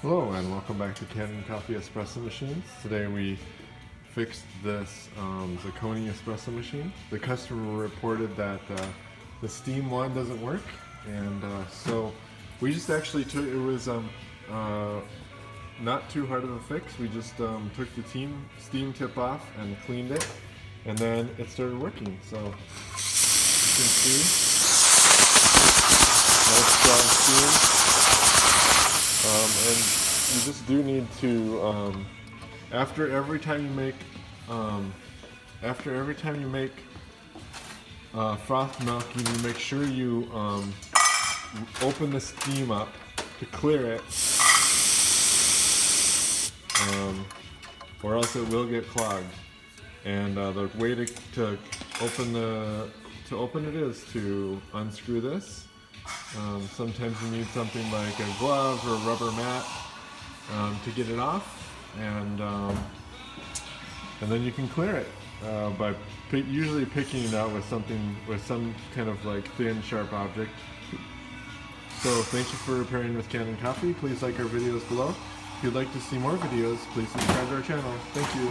Hello and welcome back to Kanen Coffee Espresso Machines. Today we fixed this Zacconi espresso machine. The customer reported that the steam one doesn't work, and so we just actually took, it was not too hard of a fix. We just took the steam tip off and cleaned it, and then it started working. So you can see nice strong steam. And you just do need to, after every time you make froth milk, you need to make sure you open the steam up to clear it, or else it will get clogged. And the way to open it is to unscrew this. Sometimes you need something like a glove or a rubber mat to get it off, and then you can clear it by usually picking it out with some kind of like thin, sharp object. So thank you for repairing with Kanen Coffee. Please like our videos below. If you'd like to see more videos, please subscribe to our channel. Thank you.